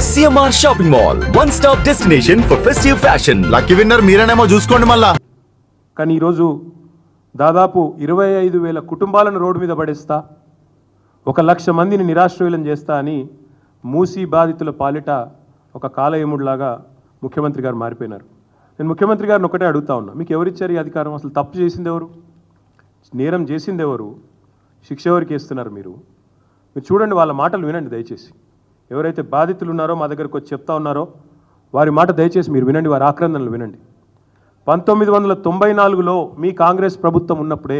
CMR shopping mall, one stop destination for festive fashion. Lucky winner మీరేనేమో చూసుకోండి మళ్ళా. కానీ ఈరోజు దాదాపు 25,000 కుటుంబాలను రోడ్డు మీద పడేస్తా, 1,00,000 మందిని నిరాశ్రయులను చేస్తా అని మూసీ బాధితుల పాలిట ఒక కాలయముడిలాగా ముఖ్యమంత్రి గారు మారిపోయినారు. నేను ముఖ్యమంత్రి గారిని ఒకటే అడుగుతా ఉన్నా, మీకు ఎవరిచ్చారు ఈ అధికారం? అసలు తప్పు చేసింది ఎవరు? నేరం చేసింది ఎవరు? శిక్ష ఎవరికి వేస్తున్నారు మీరు చూడండి, వాళ్ళ మాటలు వినండి దయచేసి. ఎవరైతే బాధితులు ఉన్నారో మా దగ్గరకు వచ్చి చెప్తా ఉన్నారో వారి మాట దయచేసి మీరు వినండి, వారి ఆక్రందనలు వినండి. 1994లో మీ కాంగ్రెస్ ప్రభుత్వం ఉన్నప్పుడే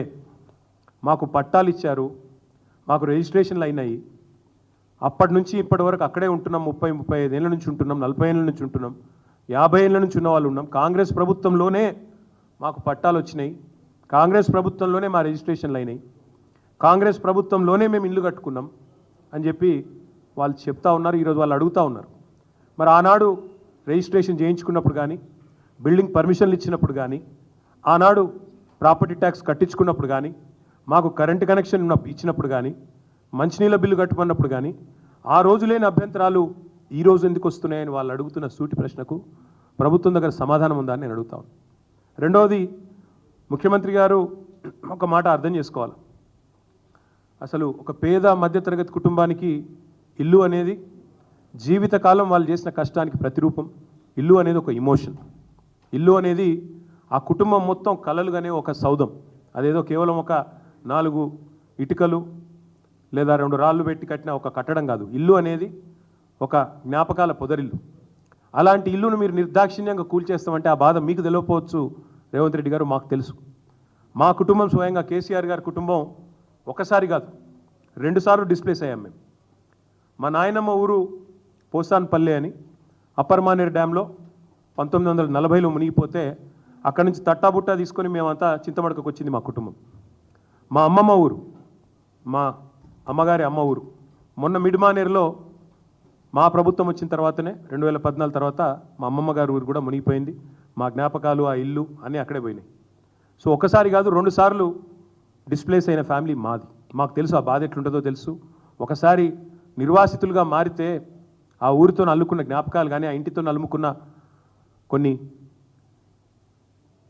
మాకు పట్టాలు ఇచ్చారు, మాకు రిజిస్ట్రేషన్లు అయినాయి. అప్పటి నుంచి ఇప్పటి వరకు అక్కడే ఉంటున్నాం. 30-35 ఏళ్ళ నుంచి ఉంటున్నాం, 40 ఏళ్ళ నుంచి ఉంటున్నాం, 50 ఏళ్ళ నుంచి ఉన్న వాళ్ళు ఉన్నాం. కాంగ్రెస్ ప్రభుత్వంలోనే మాకు పట్టాలు వచ్చినాయి, కాంగ్రెస్ ప్రభుత్వంలోనే మా రిజిస్ట్రేషన్లు అయినాయి, కాంగ్రెస్ ప్రభుత్వంలోనే మేము ఇల్లు కట్టుకున్నాం అని చెప్పి వాళ్ళు చెప్తా ఉన్నారు. ఈరోజు వాళ్ళు అడుగుతూ ఉన్నారు, మరి ఆనాడు రిజిస్ట్రేషన్ చేయించుకున్నప్పుడు కానీ, బిల్డింగ్ పర్మిషన్లు ఇచ్చినప్పుడు కానీ, ఆనాడు ప్రాపర్టీ ట్యాక్స్ కట్టించుకున్నప్పుడు కానీ, మాకు కరెంటు కనెక్షన్ ఇచ్చినప్పుడు కానీ, మంచినీళ్ళ బిల్లు కట్టుకున్నప్పుడు కానీ ఆ రోజు లేని అభ్యంతరాలు ఈ రోజు ఎందుకు వస్తున్నాయని వాళ్ళు అడుగుతున్న సూటి ప్రశ్నకు ప్రభుత్వం దగ్గర సమాధానం ఉందా అని నేను అడుగుతాను. రెండవది, ముఖ్యమంత్రి గారు ఒక మాట అర్థం చేసుకోవాలి. అసలు ఒక పేద మధ్యతరగతి కుటుంబానికి ఇల్లు అనేది జీవితకాలం వాళ్ళు చేసిన కష్టానికి ప్రతిరూపం. ఇల్లు అనేది ఒక ఇమోషన్. ఇల్లు అనేది ఆ కుటుంబం మొత్తం కలలుగానే ఒక సౌధం. అదేదో కేవలం ఒక 4 ఇటుకలు లేదా 2 రాళ్ళు పెట్టి కట్టిన ఒక కట్టడం కాదు. ఇల్లు అనేది ఒక జ్ఞాపకాల పొదరిల్లు. అలాంటి ఇల్లును మీరు నిర్దాక్షిణ్యంగా కూల్చేస్తామంటే ఆ బాధ మీకు తెలియకపోవచ్చు రేవంత్ రెడ్డి గారు, మాకు తెలుసు. మా కుటుంబం స్వయంగా కేసీఆర్ గారి కుటుంబం ఒకసారి కాదు 2 సార్లు డిస్ప్లేస్ అయ్యాం మేము. మా నాయనమ్మ ఊరు పోసాన్పల్లె అని అప్పర్ మానేరు డ్యాంలో 1940లో మునిగిపోతే అక్కడి నుంచి తట్టాబుట్టా తీసుకొని మేమంతా చింతమడకకు వచ్చింది మా కుటుంబం. మా అమ్మమ్మ ఊరు, మా అమ్మగారి అమ్మ ఊరు మొన్న మిడ్మానేరులో మా ప్రభుత్వం వచ్చిన తర్వాతనే 2014 తర్వాత మా అమ్మమ్మ గారి ఊరు కూడా మునిగిపోయింది. మా జ్ఞాపకాలు, ఆ ఇల్లు అన్నీ అక్కడే పోయినాయి. సో ఒకసారి కాదు 2 సార్లు డిస్ప్లేస్ అయిన ఫ్యామిలీ మాది. మాకు తెలుసు ఆ బాధ ఎట్లుంటుందో తెలుసు. ఒకసారి నిర్వాసితులుగా మారితే ఆ ఊరితో అల్లుకున్న జ్ఞాపకాలు కానీ, ఆ ఇంటితో అల్లుకున్న కొన్ని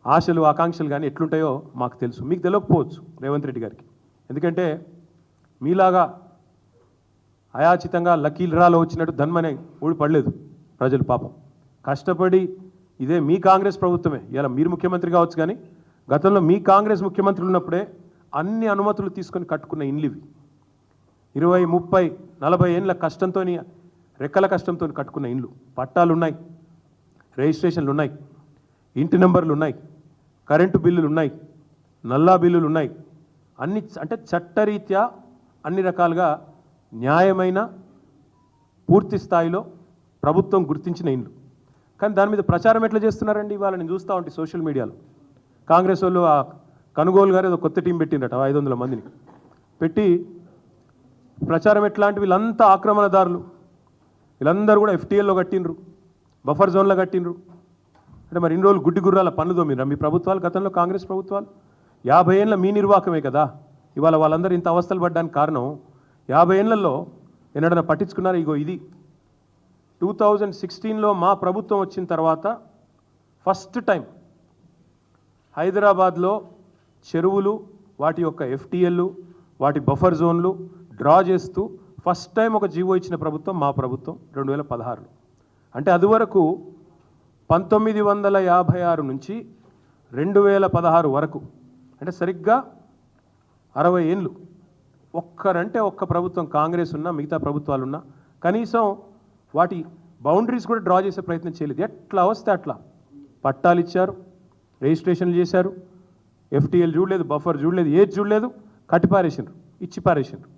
ఆశలు, ఆకాంక్షలు కానీ ఎట్లుంటాయో మాకు తెలుసు. మీకు తెలియకపోవచ్చు రేవంత్ రెడ్డి గారికి. ఎందుకంటే మీలాగా అయాచితంగా లకీరాలో వచ్చినట్టు ధన్మనే ఊడిపడలేదు ప్రజలు. పాపం కష్టపడి, ఇదే మీ కాంగ్రెస్ ప్రభుత్వమే, ఇలా మీరు ముఖ్యమంత్రి కావచ్చు కానీ గతంలో మీ కాంగ్రెస్ ముఖ్యమంత్రులు ఉన్నప్పుడే అన్ని అనుమతులు తీసుకొని కట్టుకున్న ఇండ్లు ఇవి. 20, 30, 40 ఏళ్ళ కష్టంతో, రెక్కల కష్టంతో కట్టుకున్న ఇండ్లు. పట్టాలు ఉన్నాయి, రిజిస్ట్రేషన్లు ఉన్నాయి, ఇంటి నెంబర్లు ఉన్నాయి, కరెంటు బిల్లులు ఉన్నాయి, నల్లా బిల్లులు ఉన్నాయి. అన్ని అంటే చట్టరీత్యా అన్ని రకాలుగా న్యాయమైన పూర్తి స్థాయిలో ప్రభుత్వం గుర్తించిన ఇండ్లు. కానీ దాని మీద ప్రచారం ఎట్లా చేస్తున్నారండి? ఇవాళ నేను చూస్తూ ఉంటే సోషల్ మీడియాలో కాంగ్రెస్ వాళ్ళు ఆ కనుగోలు గారు ఏదో కొత్త టీం పెట్టిండట, 500 మందిని పెట్టి ప్రచారం ఎట్లాంటి, వీళ్ళంతా ఆక్రమణదారులు, వీళ్ళందరూ కూడా FTLలో కట్టిండ్రు, బఫర్ జోన్లో కట్టిండ్రు. అంటే మరి ఇన్ని రోజులు గుడ్డి గుర్రాల పనులతో మీరు మీ ప్రభుత్వాలు, గతంలో కాంగ్రెస్ ప్రభుత్వాలు 50 ఏళ్ళ మీ నిర్వాహకమే కదా ఇవాళ వాళ్ళందరూ ఇంత అవస్థలు పడ్డానికి కారణం. 50 ఏళ్లలో ఎన్నడన్నా పట్టించుకున్నారు? ఇగో ఇది 2016లో మా ప్రభుత్వం వచ్చిన తర్వాత ఫస్ట్ టైం హైదరాబాద్లో చెరువులు, వాటి యొక్క FTL, వాటి బఫర్ జోన్లు డ్రా చేస్తూ ఫస్ట్ టైం ఒక జీవో ఇచ్చిన ప్రభుత్వం మా ప్రభుత్వం 2016లో. అంటే అదివరకు 1956 నుంచి 2016 వరకు, అంటే సరిగ్గా 60 ఏళ్ళు ఒక్కరంటే ఒక్క ప్రభుత్వం కాంగ్రెస్ ఉన్నా, మిగతా ప్రభుత్వాలు ఉన్నా కనీసం వాటి బౌండరీస్ కూడా డ్రా చేసే ప్రయత్నం చేయలేదు. ఎట్లా వస్తే అట్లా పట్టాలు ఇచ్చారు, రిజిస్ట్రేషన్లు చేశారు, FTL చూడలేదు, బఫర్ చూడలేదు, ఏది చూడలేదు, కట్టిపారేసిండ్రు, ఇచ్చి పారేసిండ్రు.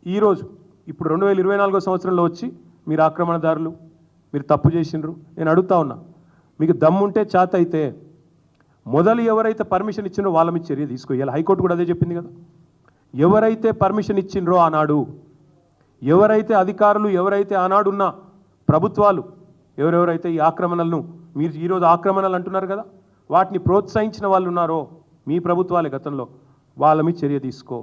ఈరోజు ఇప్పుడు 2024వ సంవత్సరంలో వచ్చి మీరు ఆక్రమణదారులు, మీరు తప్పు చేసిండ్రు. నేను అడుగుతా ఉన్నా, మీకు దమ్ముంటే చేత అయితే మొదలు ఎవరైతే పర్మిషన్ ఇచ్చిండ్రో వాళ్ళ మీద చర్య తీసుకోవాలి. హైకోర్టు కూడా అదే చెప్పింది కదా. ఎవరైతే పర్మిషన్ ఇచ్చిండ్రో ఆనాడు, ఎవరైతే అధికారులు, ఎవరైతే ఆనాడున్న ప్రభుత్వాలు, ఎవరెవరైతే ఈ ఆక్రమణలను, మీరు ఈరోజు ఆక్రమణలు అంటున్నారు కదా, వాటిని ప్రోత్సహించిన వాళ్ళు ఉన్నారో మీ ప్రభుత్వాలే గతంలో, వాళ్ళ మీద చర్య తీసుకో.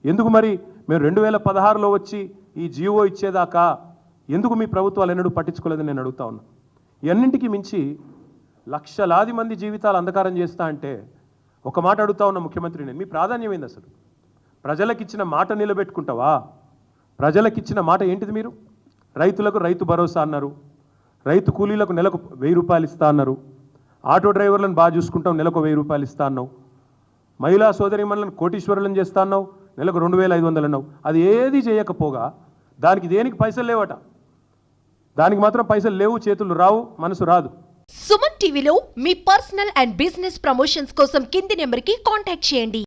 ఎందుకు మరి మేము 2016లో వచ్చి ఈ జీవో ఇచ్చేదాకా ఎందుకు మీ ప్రభుత్వాలు ఎన్నడూ పట్టించుకోలేదని నేను అడుగుతా ఉన్నా. ఇవన్నింటికి మించి లక్షలాది మంది జీవితాలు అంధకారం చేస్తా అంటే ఒక మాట అడుగుతా ఉన్న ముఖ్యమంత్రి నేను, మీ ప్రాధాన్యం ఏంది అసలు? ప్రజలకిచ్చిన మాట నిలబెట్టుకుంటావా? ప్రజలకిచ్చిన మాట ఏంటిది? మీరు రైతులకు రైతు భరోసా అన్నారు, రైతు కూలీలకు నెలకు 1000 రూపాయలు ఇస్తా అన్నారు, ఆటో డ్రైవర్లను బాగా చూసుకుంటాం నెలకు 1000 రూపాయలు ఇస్తా అన్నావు, మహిళా సోదరిమణులను కోటీశ్వరులను చేస్తా అన్నావు, నెలకు 2500 అన్నావు. అది ఏది చేయకపోగా దానికి దేనికి పైసలు లేవట. దానికి మాత్రం పైసలు లేవు, చేతులు రావు, మనసు రాదు. సుమన్ టీవీలో మీ పర్సనల్ అండ్ బిజినెస్ ప్రమోషన్స్ కోసం కింది నెంబర్కి కాంటాక్ట్ చేయండి.